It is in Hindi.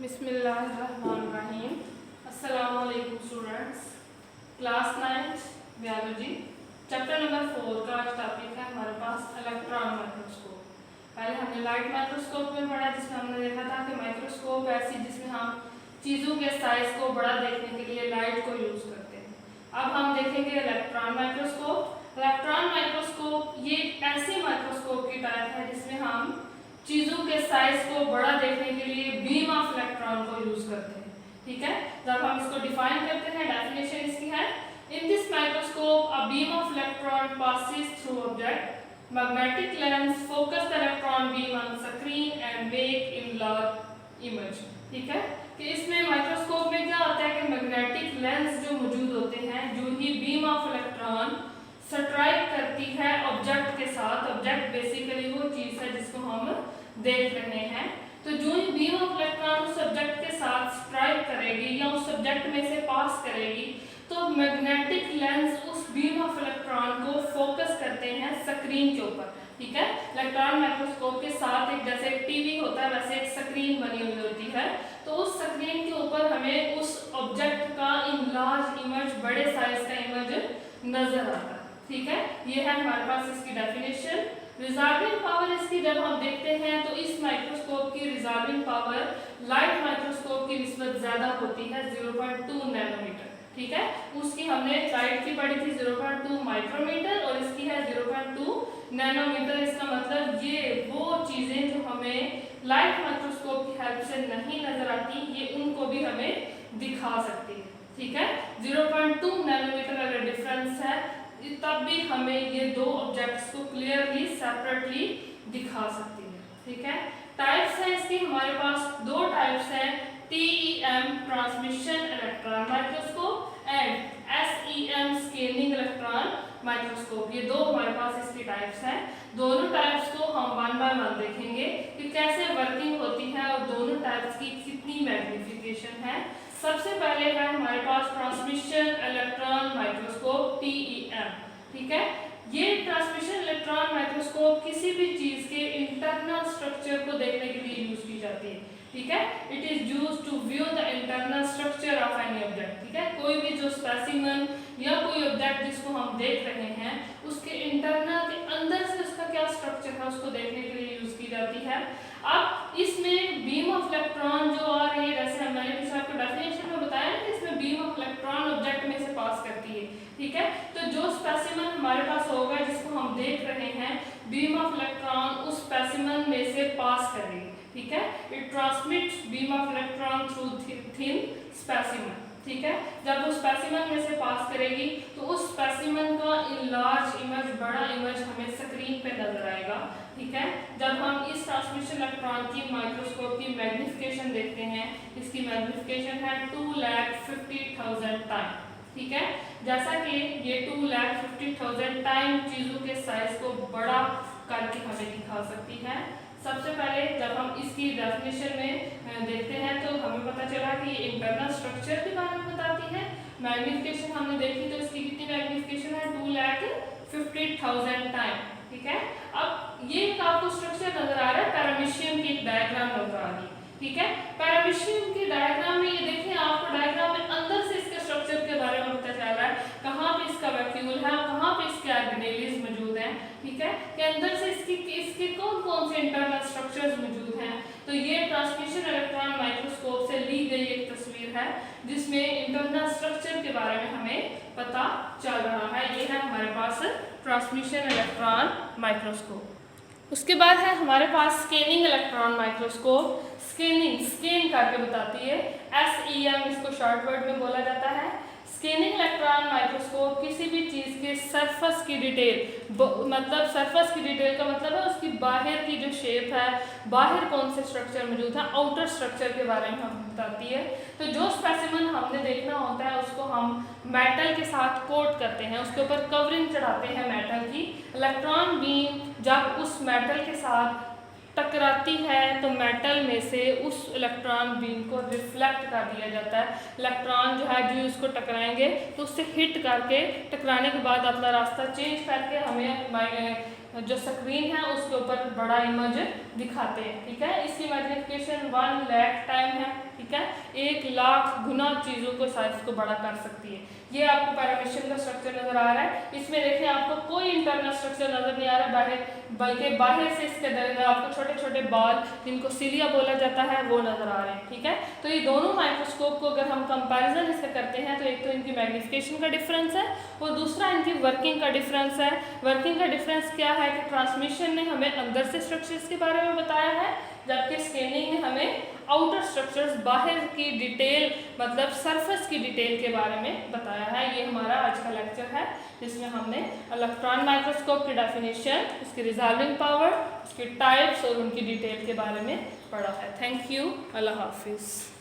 बिस्मिल्लाहिर्रहमानिर्रहीम। अस्सलाम वालेकुम students. Class 9 biology chapter number 4 का आज टॉपिक है हमारे पास इलेक्ट्रॉन माइक्रोस्कोप। पहले हमने लाइट माइक्रोस्कोप में पढ़ा, जिसमें हमने देखा था कि माइक्रोस्कोप ऐसी जिसमें हम चीज़ों के साइज को बड़ा देखने के लिए लाइट को यूज़ करते हैं। अब हम देखेंगे इलेक्ट्रॉन माइक्रोस्कोप। इलेक्ट्रॉन माइक्रोस्कोप ये ऐसी माइक्रोस्कोप की टाइप है जिसमें हम चीज़ों के साइज को बड़ा देखने के लिए बीम ऑफ इलेक्ट्रॉन को यूज करते हैं। ठीक है, जब हम इसको डिफाइन करते हैं, डेफिनेशन इसकी है, in this microscope a beam of electron passes through object magnetic lens focus the electron beam on screen and make in large image। ठीक है, कि इसमें माइक्रोस्कोप में क्या होता है कि मैग्नेटिक लेंस जो मौजूद होते हैं, जो ही बीम ऑफ इलेक्ट्रॉन स्ट्राइक करती है ऑब्जेक्ट के साथ। ऑब्जेक्ट बेसिकली वो चीज है जिसको हम देख रहे हैं। तो जो ही बीम ऑफ इलेक्ट्रॉन उस सब्जेक्ट के साथ स्ट्राइक करेगी या उस सब्जेक्ट में से पास करेगी, तो मैग्नेटिक लेंस उस बीम ऑफ इलेक्ट्रॉन को फोकस करते हैं स्क्रीन के ऊपर। ठीक है, इलेक्ट्रॉन माइक्रोस्कोप के साथ एक जैसे एक टीवी होता है वैसे एक स्क्रीन बनी हुई होती है। तो उस स्क्रीन के ऊपर हमें उस ऑब्जेक्ट का इन लार्ज इमेज, बड़े साइज का इमेज नजर आता है। ठीक है, ये है हमारे पास इसकी डेफिनेशन। रिजॉल्विंग पावर इसकी जब हम देखते हैं तो इस माइक्रोस्कोप की रिजॉल्विंग पावर लाइट माइक्रोस्कोप की निस्बत ज्यादा होती है, 0.2 नैनोमीटर। ठीक है, उसकी हमने लाइट की पढ़ी थी 0.2 माइक्रोमीटर और इसकी है 0.2 नैनोमीटर। इसका मतलब ये वो चीजें जो हमें लाइट माइक्रोस्कोप की हेल्प से नहीं नजर आती, ये उनको भी हमें दिखा सकती है। ठीक है, 0.2 नैनोमीटर अगर डिफरेंस है तब भी हमें ये दो ऑब्जेक्ट्स को क्लियरली सेपरेटली दिखा सकती है। ठीक है, टाइप्स है इसकी हमारे पास दो टाइप्स हैं, TEM transmission electron microscope and SEM scanning electron microscope. ये दो हमारे पास इसकी टाइप्स हैं। दोनों टाइप्स को हम वन बाय वन देखेंगे कि कैसे वर्किंग होती है और दोनों टाइप्स की कितनी मैग्निफिकेशन है। सबसे पहले है हमारे पास ट्रांसमिशन इलेक्ट्रॉन माइक्रोस्कोप TEM। ठीक है, ये ट्रांसमिशन इलेक्ट्रॉन माइक्रोस्कोप किसी भी चीज के इंटरनल स्ट्रक्चर को देखने के लिए यूज की जाती है। ठीक है, it is used to view the internal structure of any object. ठीक है, कोई भी जो स्पेसिमन या कोई ऑब्जेक्ट जिसको हम देख रहे हैं उसके इंटरनल के अंदर से उसका क्या स्ट्रक्चर है उसको देखने के लिए यूज की जाती है। अब इसमें बीम ऑफ इलेक्ट्रॉन जो आ रही है, जैसे मैंने कुछ आपको डेफिनेशन में बताया ना कि इसमें बीम ऑफ इलेक्ट्रॉन ऑब्जेक्ट में से पास करती है। ठीक है, तो जो स्पेसिमन हमारे पास होगा जिसको हम देख रहे हैं, बीम ऑफ इलेक्ट्रॉन उस स्पेसिमन में से पास करेगी। ठीक है, it transmits beam of electron through thin specimen. ठीक है, जब वो स्पेसिमन में से पास करेगी तो उस स्पेसिमन का लार्ज इमेज, बड़ा इमेज हमें स्क्रीन पे नजर आएगा। ठीक है, जब हम इस ट्रांसमिशन इलेक्ट्रॉन की माइक्रोस्कोप की मैग्निफिकेशन देखते हैं, इसकी मैग्निफिकेशन है 2,50,000 टाइम। ठीक है, जैसा कि ये 2,50,000 टाइम चीजों के साइज को बड़ा करके हमें दिखा सकती है। सबसे पहले जब हम इसकी डेफिनेशन में देखते हैं तो हमें पता चला कि ये इंटरनल स्ट्रक्चर के बारे में बताती है। मैग्निफिकेशन हमने देखी तो इसकी कितनी मैग्निफिकेशन है, 2,50,000 टाइम। ठीक है, अब ये आपको स्ट्रक्चर नजर आ रहा है, पैरामीशियम की एक डायग्राम नजर आ रही है। ठीक है, पैरामीशियम की डायग्राम में ये देखिए आपको डायग्राम में अंदर से इसके स्ट्रक्चर के बारे में पता चल रहा है, कहाँ पे इसका वैक्यूल है, कहाँ पे इसके ऑर्गेनेल्स मौजूद हैं। ठीक है, कि अंदर से इसके कौन कौन से इंटरनल स्ट्रक्चर्स मौजूद हैं। तो ये ट्रांसमिशन इलेक्ट्रॉन माइक्रोस्कोप से ली गई एक तस्वीर है जिसमें इंटरनल स्ट्रक्चर के बारे में हमें पता चल रहा है। ये है हमारे पास ट्रांसमिशन इलेक्ट्रॉन माइक्रोस्कोप। उसके बाद है हमारे पास स्कैनिंग इलेक्ट्रॉन माइक्रोस्कोप। स्कैन करके बताती है, SEM इसको शॉर्ट वर्ड में बोला जाता है। स्कैनिंग इलेक्ट्रॉन माइक्रोस्कोप किसी भी चीज़ के सरफेस की डिटेल, मतलब सरफेस की डिटेल का मतलब है उसकी बाहर की जो शेप है, बाहर कौन से स्ट्रक्चर मौजूद है, आउटर स्ट्रक्चर के बारे में हमें बताती है। तो जो स्पेसिमन हमने देखना होता है उसको हम मेटल के साथ कोट करते हैं, उसके ऊपर कवरिंग चढ़ाते हैं मेटल की। इलेक्ट्रॉन बीम जब उस मेटल के साथ टकराती है तो मेटल में से उस इलेक्ट्रॉन बीम को रिफ्लेक्ट कर दिया जाता है। इलेक्ट्रॉन जो है जो उसको टकराएंगे तो उससे हिट करके टकराने के बाद अपना रास्ता चेंज करके हमें जो स्क्रीन है उसके ऊपर बड़ा इमेज दिखाते हैं। ठीक है, इसकी मैग्निफिकेशन 1 लाख टाइम है। ठीक है, 1,00,000 गुना चीज़ों को साइज को बड़ा कर सकती है। ये आपको पैरामीशियम का स्ट्रक्चर नजर आ रहा है। इसमें देखिए आपको कोई इंटरनल स्ट्रक्चर नजर नहीं आ रहा बाहर, बल्कि बाहर से इसके अंदर आपको छोटे छोटे बाल जिनको सिलिया बोला जाता है वो नजर आ रहे हैं, ठीक है। तो ये दोनों माइक्रोस्कोप को अगर हम कंपैरिजन इससे करते हैं तो एक तो इनकी मैग्निफिकेशन का डिफरेंस है और दूसरा इनकी वर्किंग का डिफरेंस है। वर्किंग का डिफरेंस क्या है कि ट्रांसमिशन ने हमें अंदर से स्ट्रक्चर्स के बारे में बताया है, जबकि स्कैनिंग ने हमें आउटर स्ट्रक्चर्स, बाहर की डिटेल मतलब सरफेस की डिटेल के बारे में बताया है। ये हमारा आज का लेक्चर है जिसमें हमने इलेक्ट्रॉन माइक्रोस्कोप की डेफिनेशन, उसकी रिजॉल्विंग पावर, उसके टाइप्स और उनकी डिटेल के बारे में पढ़ा है। थैंक यू, अल्लाह हाफिज़।